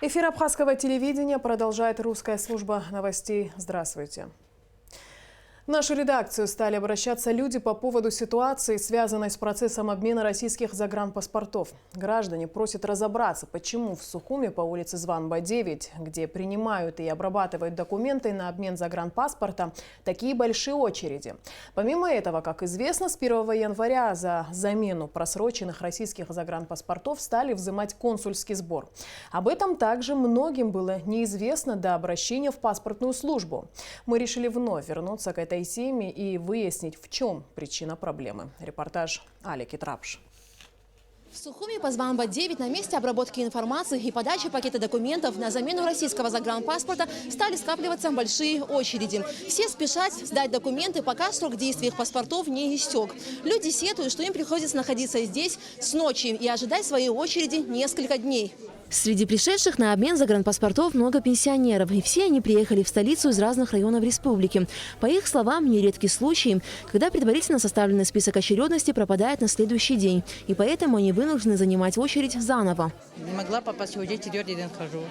Эфир абхазского телевидения продолжает русская служба новостей. Здравствуйте. В нашу редакцию стали обращаться люди по поводу ситуации, связанной с процессом обмена российских загранпаспортов. Граждане просят разобраться, почему в Сухуми по улице Званба 9, где принимают и обрабатывают документы на обмен загранпаспорта, такие большие очереди. Помимо этого, как известно, с 1 января за замену просроченных российских загранпаспортов стали взимать консульский сбор. Об этом также многим было неизвестно до обращения в паспортную службу. Мы решили вновь вернуться к этой теме и выяснить, в чем причина проблемы. Репортаж Алеки Трапш. В Сухуми по Званба 9 на месте обработки информации и подачи пакета документов на замену российского загранпаспорта стали скапливаться большие очереди. Все спешат сдать документы, пока срок действия их паспортов не истек. Люди сетуют, что им приходится находиться здесь с ночи и ожидать своей очереди несколько дней. Среди пришедших на обмен загранпаспортов много пенсионеров, и все они приехали в столицу из разных районов республики. По их словам, нередки случаи, когда предварительно составленный список очередности пропадает на следующий день, и поэтому они вынуждены занимать очередь заново. Не могла попасть, уже 4-й день хожу.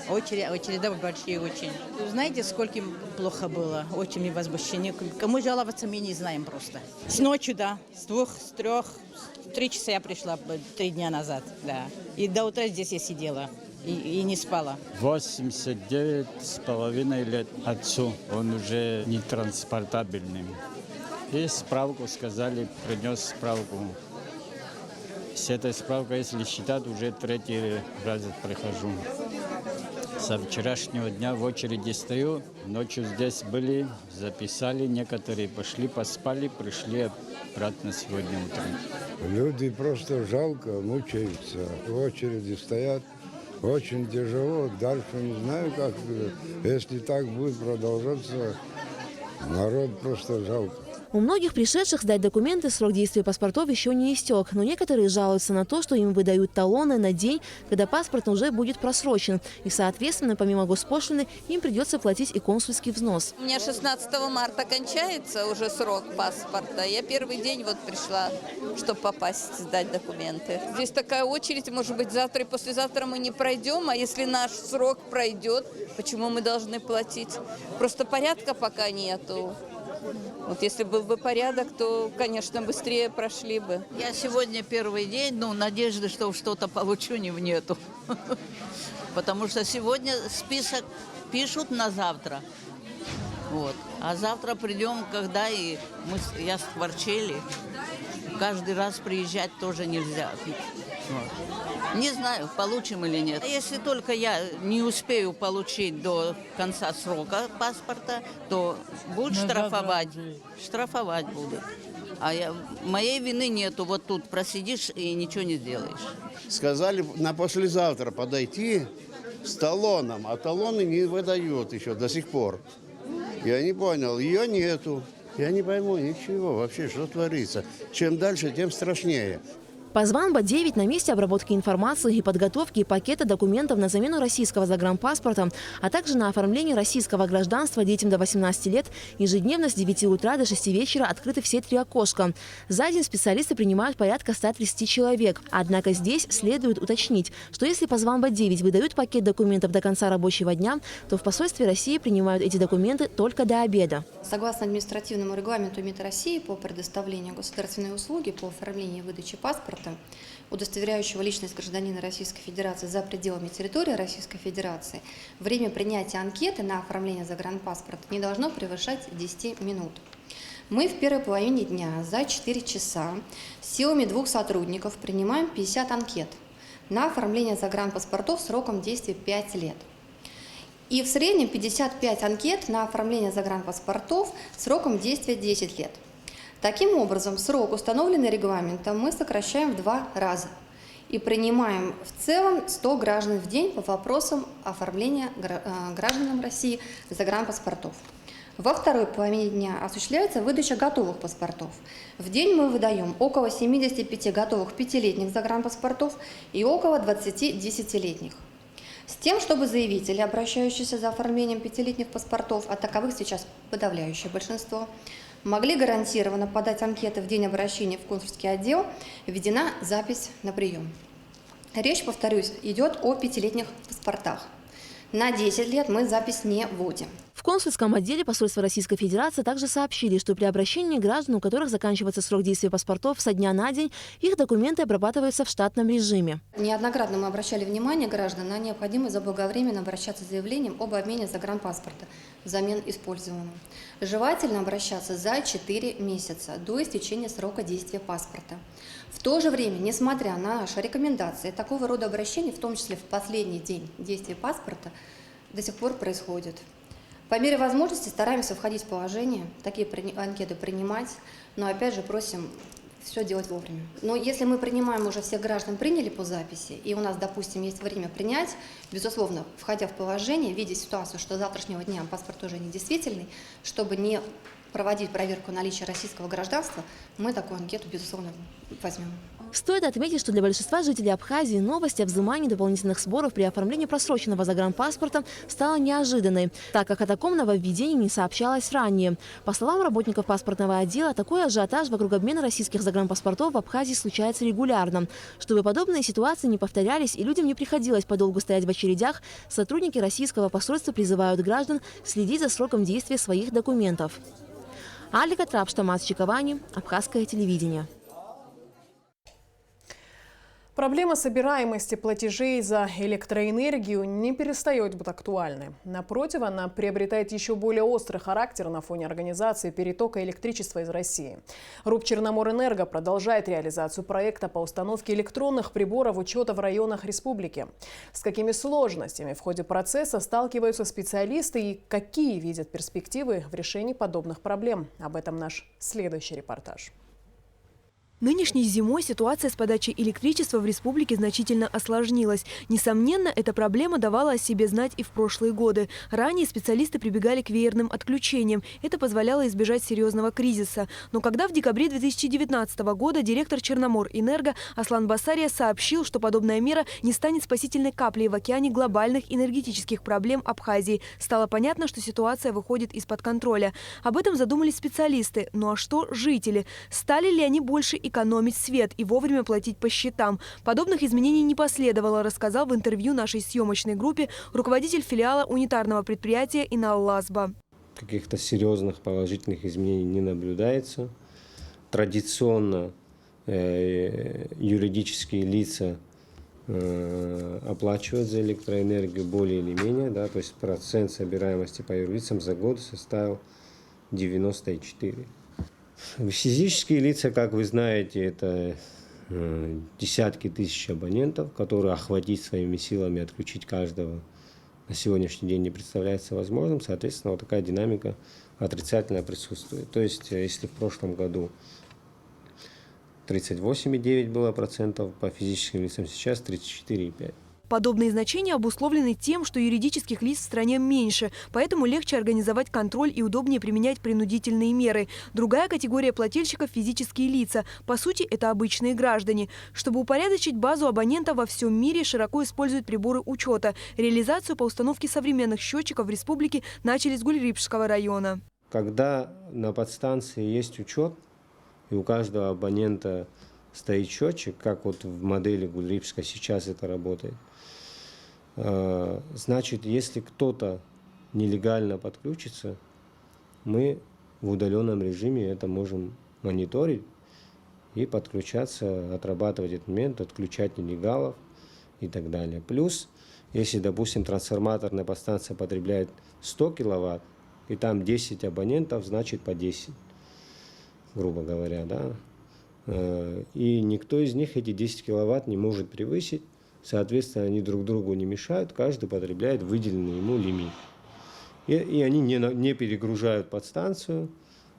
Очереди большие очень. Знаете, сколько им плохо было? Очень возмущение. Кому жаловаться, мы не знаем просто. С ночью, да, с 2, с 3. 3 часа я пришла 3 дня назад, да. И до утра здесь я сидела и не спала. 89,5 лет отцу. Он уже не транспортабельный. И справку сказали, принес справку. С этой справкой, если считать, уже 3-й раз прихожу. Со вчерашнего дня в очереди стою. Ночью здесь были, записали. Некоторые пошли, поспали, пришли обратно сегодня утром. Люди просто жалко, мучаются. В очереди стоят. Очень тяжело. Дальше не знаю, как. Если так будет продолжаться, народ просто жалко. У многих пришедших сдать документы срок действия паспортов еще не истек, но некоторые жалуются на то, что им выдают талоны на день, когда паспорт уже будет просрочен. И, соответственно, помимо госпошлины, им придется платить и консульский взнос. У меня 16 марта кончается уже срок паспорта. Я первый день вот пришла, чтобы попасть, сдать документы. Здесь такая очередь, может быть, завтра и послезавтра мы не пройдем, а если наш срок пройдет, почему мы должны платить? Просто порядка пока нету. Вот если был бы порядок, то, конечно, быстрее прошли бы. Я сегодня первый день, надежды, что что-то получу, нету. Потому что сегодня список пишут на завтра. Вот. А завтра придем, когда я скворчели. Каждый раз приезжать тоже нельзя. Вот. Не знаю, получим или нет. Если только я не успею получить до конца срока паспорта, то будут штрафовать. Штрафовать будут. А моей вины нету. Вот тут просидишь и ничего не сделаешь. Сказали на послезавтра подойти с талоном, а талоны не выдают еще до сих пор. Я не понял, ее нету. Я не пойму ничего вообще, что творится. Чем дальше, тем страшнее. По Званба 9 на месте обработки информации и подготовки пакета документов на замену российского загранпаспорта, а также на оформление российского гражданства детям до 18 лет ежедневно с 9 утра до 6 вечера открыты все 3 окошка. За день специалисты принимают порядка 130 человек. Однако здесь следует уточнить, что если по Званба 9 выдают пакет документов до конца рабочего дня, то в посольстве России принимают эти документы только до обеда. Согласно административному регламенту МИД России по предоставлению государственной услуги по оформлению и выдаче паспорта, удостоверяющего личность гражданина Российской Федерации за пределами территории Российской Федерации, время принятия анкеты на оформление загранпаспорта не должно превышать 10 минут. Мы в первой половине дня за 4 часа силами 2 сотрудников принимаем 50 анкет на оформление загранпаспортов сроком действия 5 лет. И в среднем 55 анкет на оформление загранпаспортов сроком действия 10 лет. Таким образом, срок, установленный регламентом, мы сокращаем в 2 раза и принимаем в целом 100 граждан в день по вопросам оформления гражданам России загранпаспортов. Во второй половине дня осуществляется выдача готовых паспортов. В день мы выдаем около 75 готовых 5-летних загранпаспортов и около 20 10-летних. С тем, чтобы заявители, обращающиеся за оформлением 5-летних паспортов, а таковых сейчас подавляющее большинство, могли гарантированно подать анкеты в день обращения в консульский отдел, введена запись на прием. Речь, повторюсь, идет о 5-летних паспортах. На 10 лет мы запись не вводим. В консульском отделе посольства Российской Федерации также сообщили, что при обращении граждан, у которых заканчивается срок действия паспортов со дня на день, их документы обрабатываются в штатном режиме. Неоднократно мы обращали внимание граждан на необходимость заблаговременно обращаться с заявлением об обмене загранпаспорта взамен используемого. Желательно обращаться за 4 месяца до истечения срока действия паспорта. В то же время, несмотря на наши рекомендации, такого рода обращения, в том числе в последний день действия паспорта, до сих пор происходят. По мере возможности стараемся входить в положение, такие анкеты принимать, но опять же просим все делать вовремя. Но если мы принимаем, уже всех граждан приняли по записи, и у нас, допустим, есть время принять, безусловно, входя в положение, видя ситуацию, что с завтрашнего дня паспорт уже недействительный, чтобы не проводить проверку наличия российского гражданства, мы такую анкету, безусловно, возьмем. Стоит отметить, что для большинства жителей Абхазии новость о взимании дополнительных сборов при оформлении просроченного загранпаспорта стала неожиданной, так как о таком нововведении не сообщалось ранее. По словам работников паспортного отдела, такой ажиотаж вокруг обмена российских загранпаспортов в Абхазии случается регулярно. Чтобы подобные ситуации не повторялись и людям не приходилось подолгу стоять в очередях, сотрудники российского посольства призывают граждан следить за сроком действия своих документов. Алика Трапштамас Чиковани, Абхазское телевидение. Проблема собираемости платежей за электроэнергию не перестает быть актуальной. Напротив, она приобретает еще более острый характер на фоне организации перетока электричества из России. РУП «Черноморэнерго» продолжает реализацию проекта по установке электронных приборов учета в районах республики. С какими сложностями в ходе процесса сталкиваются специалисты и какие видят перспективы в решении подобных проблем? Об этом наш следующий репортаж. Нынешней зимой ситуация с подачей электричества в республике значительно осложнилась. Несомненно, эта проблема давала о себе знать и в прошлые годы. Ранее специалисты прибегали к веерным отключениям. Это позволяло избежать серьезного кризиса. Но когда в декабре 2019 года директор Черноморэнерго Аслан Басария сообщил, что подобная мера не станет спасительной каплей в океане глобальных энергетических проблем Абхазии, стало понятно, что ситуация выходит из-под контроля. Об этом задумались специалисты. Ну а что жители? Стали ли они больше экономить свет и вовремя платить по счетам? Подобных изменений не последовало, рассказал в интервью нашей съемочной группе руководитель филиала унитарного предприятия «Иналлазба». Каких-то серьезных положительных изменений не наблюдается. Традиционно юридические лица оплачивают за электроэнергию более или менее, да, то есть процент собираемости по юрлицам за год составил 94%. Физические лица, как вы знаете, это десятки тысяч абонентов, которые охватить своими силами, отключить каждого на сегодняшний день не представляется возможным. Соответственно, вот такая динамика отрицательно присутствует. То есть, если в прошлом году 38,9% было по физическим лицам, сейчас 34,5%. Подобные значения обусловлены тем, что юридических лиц в стране меньше, поэтому легче организовать контроль и удобнее применять принудительные меры. Другая категория плательщиков – физические лица. По сути, это обычные граждане. Чтобы упорядочить базу абонентов во всем мире, широко используют приборы учета. Реализацию по установке современных счетчиков в республике начали с Гульрипшского района. Когда на подстанции есть учет, и у каждого абонента стоит счетчик, как вот в модели Гульрипшска сейчас это работает, значит, если кто-то нелегально подключится, мы в удаленном режиме это можем мониторить и подключаться, отрабатывать этот момент, отключать нелегалов и так далее. Плюс, если, допустим, трансформаторная подстанция потребляет 100 киловатт, и там 10 абонентов, значит по 10, грубо говоря, да. И никто из них эти 10 киловатт не может превысить. Соответственно, они друг другу не мешают, каждый потребляет выделенный ему лимит. И они не перегружают подстанцию,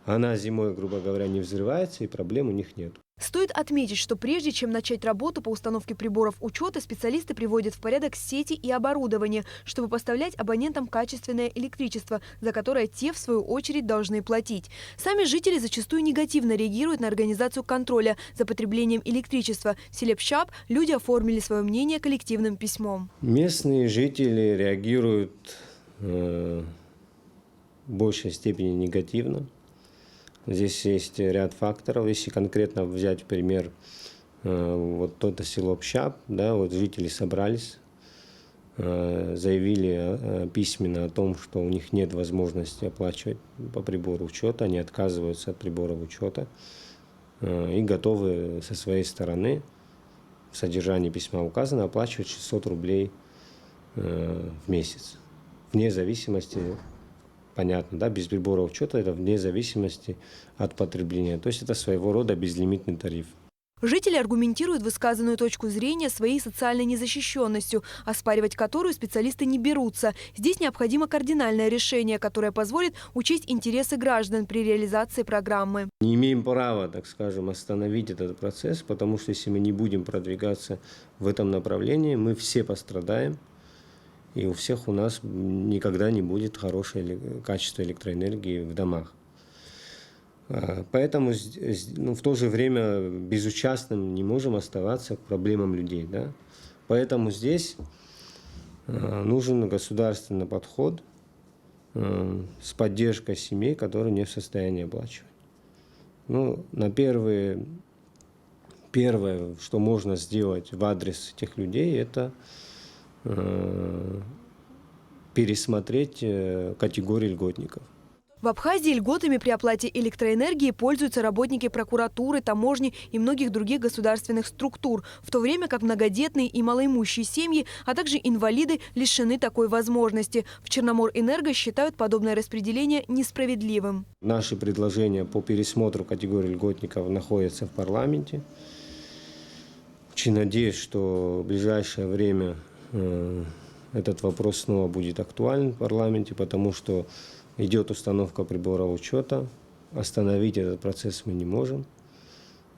она зимой, грубо говоря, не взрывается, и проблем у них нет. Стоит отметить, что прежде чем начать работу по установке приборов учета, специалисты приводят в порядок сети и оборудование, чтобы поставлять абонентам качественное электричество, за которое те, в свою очередь, должны платить. Сами жители зачастую негативно реагируют на организацию контроля за потреблением электричества. В селе Пшап люди оформили свое мнение коллективным письмом. Местные жители реагируют в большей степени негативно. Здесь есть ряд факторов. Если конкретно взять пример Вот это село Пщап, да, вот жители собрались, заявили письменно о том, что у них нет возможности оплачивать по прибору учета, они отказываются от прибора учета и готовы со своей стороны, в содержании письма указано, оплачивать 600 рублей в месяц. Вне зависимости, понятно, да, без прибора учета это вне зависимости от потребления. То есть это своего рода безлимитный тариф. Жители аргументируют высказанную точку зрения своей социальной незащищенностью, оспаривать которую специалисты не берутся. Здесь необходимо кардинальное решение, которое позволит учесть интересы граждан при реализации программы. Не имеем права, так скажем, остановить этот процесс, потому что если мы не будем продвигаться в этом направлении, мы все пострадаем, и у всех у нас никогда не будет хорошего качества электроэнергии в домах. Поэтому в то же время безучастным не можем оставаться к проблемам людей. Да? Поэтому здесь нужен государственный подход с поддержкой семей, которые не в состоянии оплачивать. Первое, что можно сделать в адрес этих людей, это пересмотреть категории льготников. В Абхазии льготами при оплате электроэнергии пользуются работники прокуратуры, таможни и многих других государственных структур, в то время как многодетные и малоимущие семьи, а также инвалиды лишены такой возможности. В Черноморэнерго считают подобное распределение несправедливым. Наши предложения по пересмотру категории льготников находятся в парламенте. Очень надеюсь, что в ближайшее время этот вопрос снова будет актуален в парламенте, потому что идет установка прибора учета. Остановить этот процесс мы не можем.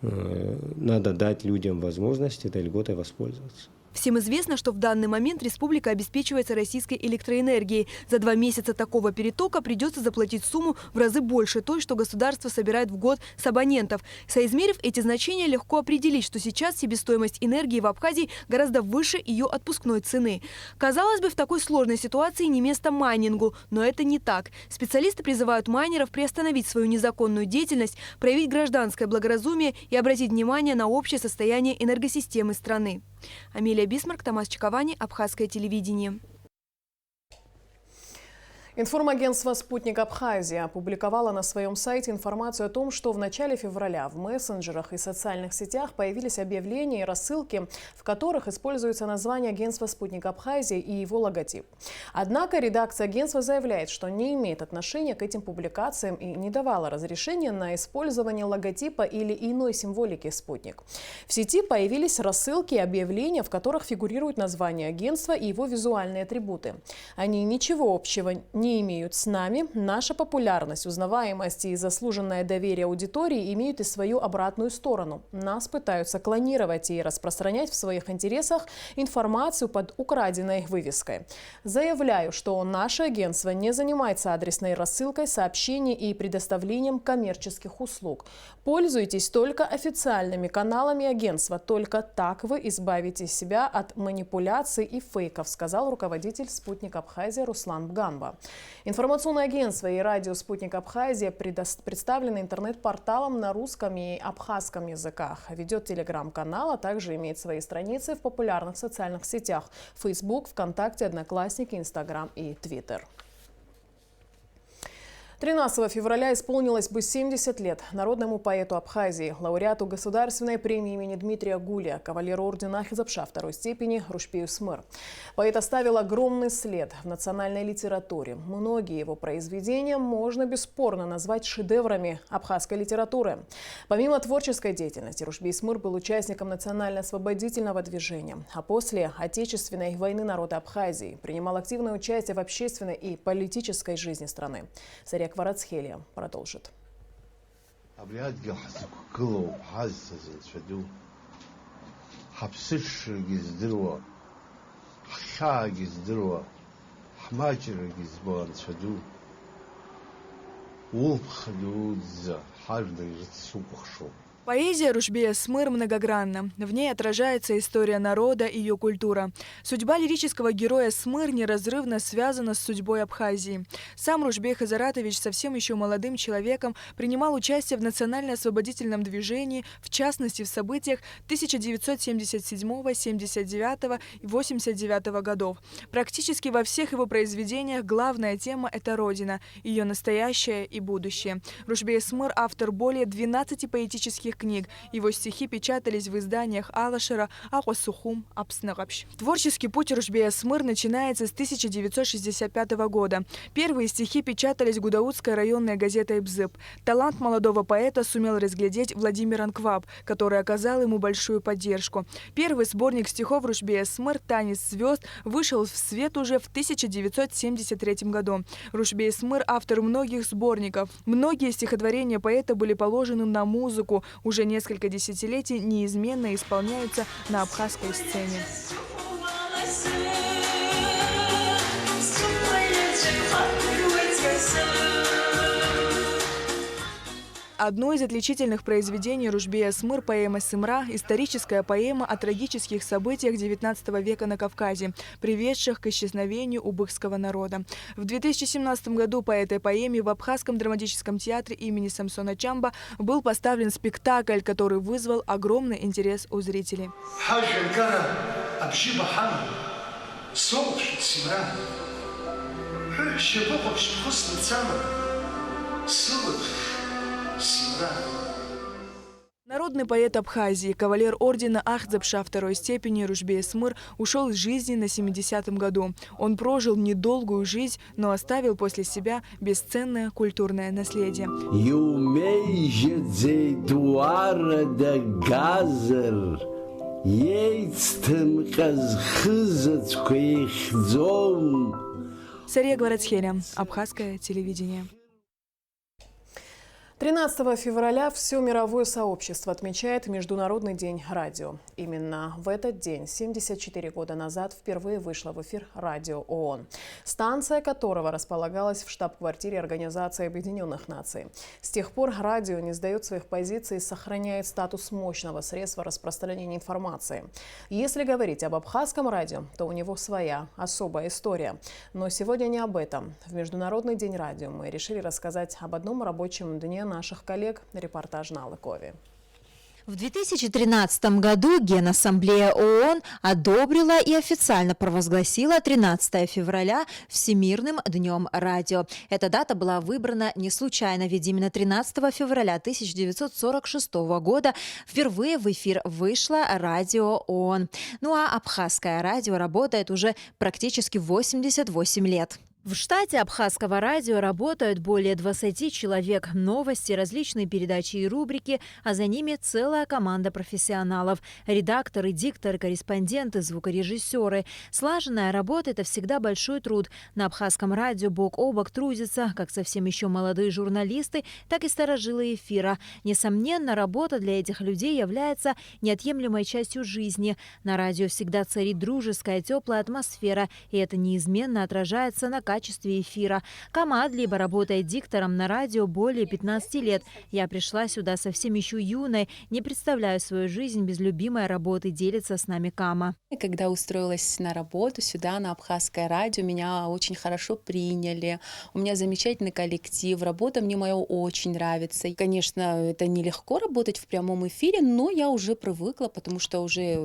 Надо дать людям возможность этой льготой воспользоваться. Всем известно, что в данный момент республика обеспечивается российской электроэнергией. За 2 месяца такого перетока придется заплатить сумму в разы больше той, что государство собирает в год с абонентов. Соизмерив эти значения, легко определить, что сейчас себестоимость энергии в Абхазии гораздо выше ее отпускной цены. Казалось бы, в такой сложной ситуации не место майнингу, но это не так. Специалисты призывают майнеров приостановить свою незаконную деятельность, проявить гражданское благоразумие и обратить внимание на общее состояние энергосистемы страны. Амелия Бисмарк, Томас Чиковани, Абхазское телевидение. Информагентство «Спутник Абхазия» опубликовало на своем сайте информацию о том, что в начале февраля в мессенджерах и социальных сетях появились объявления и рассылки, в которых используется название агентства «Спутник Абхазия» и его логотип. Однако редакция агентства заявляет, что не имеет отношения к этим публикациям и не давала разрешения на использование логотипа или иной символики «Спутник». В сети появились рассылки и объявления, в которых фигурирует название агентства и его визуальные атрибуты. Они ничего общего не имеют с нами. Наша популярность, узнаваемость и заслуженное доверие аудитории имеют и свою обратную сторону. Нас пытаются клонировать и распространять в своих интересах информацию под украденной вывеской. Заявляю, что наше агентство не занимается адресной рассылкой сообщений и предоставлением коммерческих услуг. Пользуйтесь только официальными каналами агентства. Только так вы избавите себя от манипуляций и фейков, сказал руководитель «Спутник Абхазия» Руслан Бганба. Информационное агентство и радио «Спутник Абхазия» представлены интернет-порталом на русском и абхазском языках. Ведет телеграм-канал, а также имеет свои страницы в популярных социальных сетях – Facebook, ВКонтакте, Одноклассники, Инстаграм и Твиттер. 13 февраля исполнилось бы 70 лет народному поэту Абхазии, лауреату государственной премии имени Дмитрия Гулия, кавалеру ордена Ахизапша второй степени Рушпию Смыр. Поэт оставил огромный след в национальной литературе. Многие его произведения можно бесспорно назвать шедеврами абхазской литературы. Помимо творческой деятельности, Рушпий Смыр был участником национально-освободительного движения, а после Отечественной войны народа Абхазии принимал активное участие в общественной и политической жизни страны. Кварацхелия продолжит. Поэзия Рушбе Эсмыр многогранна. В ней отражается история народа и ее культура. Судьба лирического героя Эсмыр неразрывно связана с судьбой Абхазии. Сам Рушбей Хазаратович совсем еще молодым человеком принимал участие в национально-освободительном движении, в частности в событиях 1977, 79 и 89 годов. Практически во всех его произведениях главная тема – это Родина, ее настоящее и будущее. Рушбей Эсмыр – автор более 12 поэтических книг. Его стихи печатались в изданиях Алашера, Ахуасухум, Апснагапш. Творческий путь Рушбея Эсмыр начинается с 1965 года. Первые стихи печатались гудаутской районной газетой «Бзып». Талант молодого поэта сумел разглядеть Владимир Анкваб, который оказал ему большую поддержку. Первый сборник стихов Рушбея Эсмыр «Танец звезд» вышел в свет уже в 1973 году. Рушбей Эсмыр – автор многих сборников. Многие стихотворения поэта были положены на музыку, уже несколько десятилетий неизменно исполняются на абхазской сцене. Одно из отличительных произведений Рушбея Эсмыр – поэма «Сымра» – историческая поэма о трагических событиях XIX века на Кавказе, приведших к исчезновению убыхского народа. В 2017 году по этой поэме в Абхазском драматическом театре имени Самсона Чамба был поставлен спектакль, который вызвал огромный интерес у зрителей. Народный поэт Абхазии, кавалер ордена Ахдзапша второй степени Рушбей Эсмыр ушел из жизни на 70-м году. Он прожил недолгую жизнь, но оставил после себя бесценное культурное наследие. Сария Гварацхеля, Абхазское телевидение. 13 февраля все мировое сообщество отмечает Международный день радио. Именно в этот день, 74 года назад, впервые вышла в эфир радио ООН, станция которого располагалась в штаб-квартире Организации Объединенных Наций. С тех пор радио не сдает своих позиций и сохраняет статус мощного средства распространения информации. Если говорить об абхазском радио, то у него своя особая история. Но сегодня не об этом. В Международный день радио мы решили рассказать об одном рабочем дне наших коллег. Репортаж на Алыкове. В 2013 году Генассамблея ООН одобрила и официально провозгласила 13 февраля Всемирным днем радио. Эта дата была выбрана не случайно, ведь именно 13 февраля 1946 года впервые в эфир вышло радио ООН. Ну а абхазское радио работает уже практически 88 лет. В штате абхазского радио работают более 20 человек. Новости, различные передачи и рубрики, а за ними целая команда профессионалов. Редакторы, дикторы, корреспонденты, звукорежиссеры. Слаженная работа – это всегда большой труд. На абхазском радио бок о бок трудятся как совсем еще молодые журналисты, так и старожилы эфира. Несомненно, работа для этих людей является неотъемлемой частью жизни. На радио всегда царит дружеская, теплая атмосфера, и это неизменно отражается на качестве эфира. Кама Адлиба работает диктором на радио более 15 лет. Я пришла сюда совсем еще юной, не представляю свою жизнь без любимой работы, делится с нами Кама. Когда устроилась на работу сюда, на абхазское радио, меня очень хорошо приняли. У меня замечательный коллектив, работа мне моя очень нравится. И, конечно, это нелегко работать в прямом эфире, но я уже привыкла, потому что уже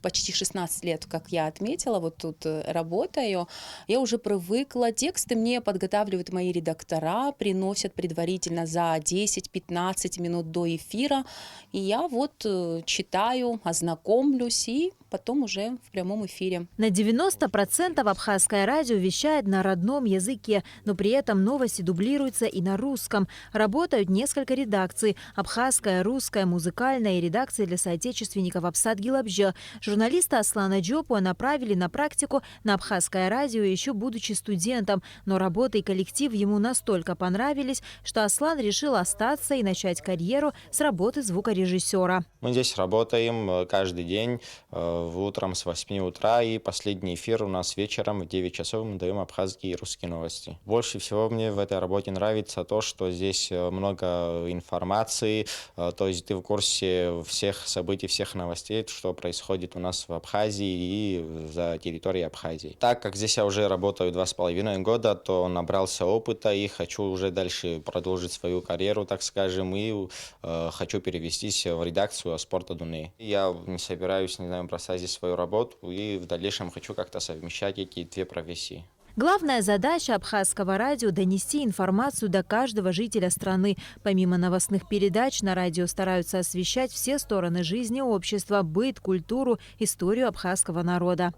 почти 16 лет, как я отметила, вот тут работаю, я уже привыкла. Тексты мне подготавливают мои редактора, приносят предварительно за 10-15 минут до эфира. И я вот читаю, ознакомлюсь и потом уже в прямом эфире. На 90% абхазское радио вещает на родном языке, но при этом новости дублируются и на русском. Работают несколько редакций – абхазская, русская, музыкальная и редакция для соотечественников Апсадгилабжа. Журналиста Аслана Джопуа направили на практику на абхазское радио, еще будучи студентом студентом. Но работа и коллектив ему настолько понравились, что Аслан решил остаться и начать карьеру с работы звукорежиссера. Мы здесь работаем каждый день, утром с 8 утра, и последний эфир у нас вечером в 9 часов мы даем абхазские и русские новости. Больше всего мне в этой работе нравится то, что здесь много информации, то есть ты в курсе всех событий, всех новостей, что происходит у нас в Абхазии и за территорией Абхазии. Так как здесь я уже работаю 2,5 года, то набрался опыта и хочу уже дальше продолжить свою карьеру, так скажем, и хочу перевестись в редакцию «Спорта Дуны». Я не собираюсь, бросать здесь свою работу, и в дальнейшем хочу как-то совмещать эти две профессии. Главная задача абхазского радио – донести информацию до каждого жителя страны. Помимо новостных передач, на радио стараются освещать все стороны жизни общества, быт, культуру, историю абхазского народа.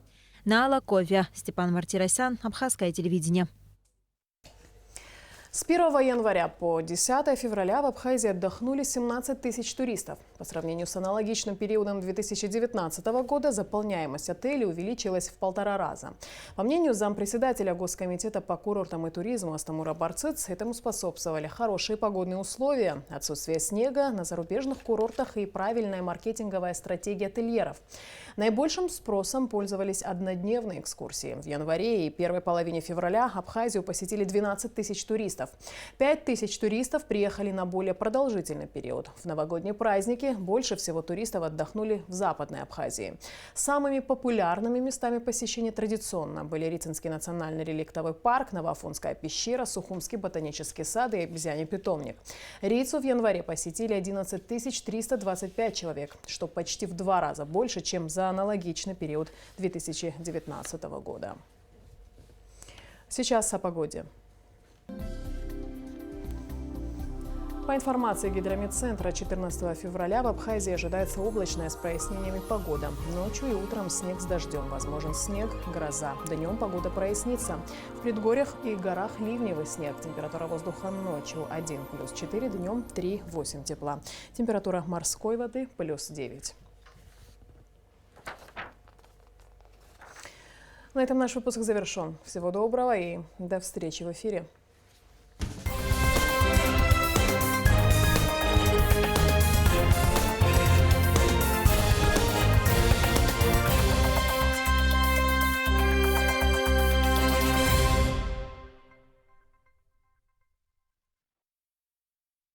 Наала Ковя, Степан Мартиросян, Абхазское телевидение. С 1 января по 10 февраля в Абхазии отдохнули 17 тысяч туристов. По сравнению с аналогичным периодом 2019 года заполняемость отелей увеличилась в 1,5 раза. По мнению зампредседателя Госкомитета по курортам и туризму Астамура Барцыц, этому способствовали хорошие погодные условия, отсутствие снега на зарубежных курортах и правильная маркетинговая стратегия ательеров. Наибольшим спросом пользовались однодневные экскурсии. В январе и первой половине февраля Абхазию посетили 12 тысяч туристов. 5 тысяч туристов приехали на более продолжительный период. В новогодние праздники больше всего туристов отдохнули в Западной Абхазии. Самыми популярными местами посещения традиционно были Рицинский национальный реликтовый парк, Новоафонская пещера, Сухумский ботанический сад и обезьяний питомник. Рицу в январе посетили 11 325 человек, что почти в 2 раза больше, чем за аналогичный период 2019 года. Сейчас о погоде. По информации Гидрометцентра, 14 февраля в Абхазии ожидается облачная с прояснениями погода. Ночью и утром снег с дождем. Возможен снег, гроза. Днем погода прояснится. В предгорьях и горах ливневый снег. Температура воздуха ночью 1+4, днем 3-8 тепла. Температура морской воды +9. На этом наш выпуск завершен. Всего доброго и до встречи в эфире.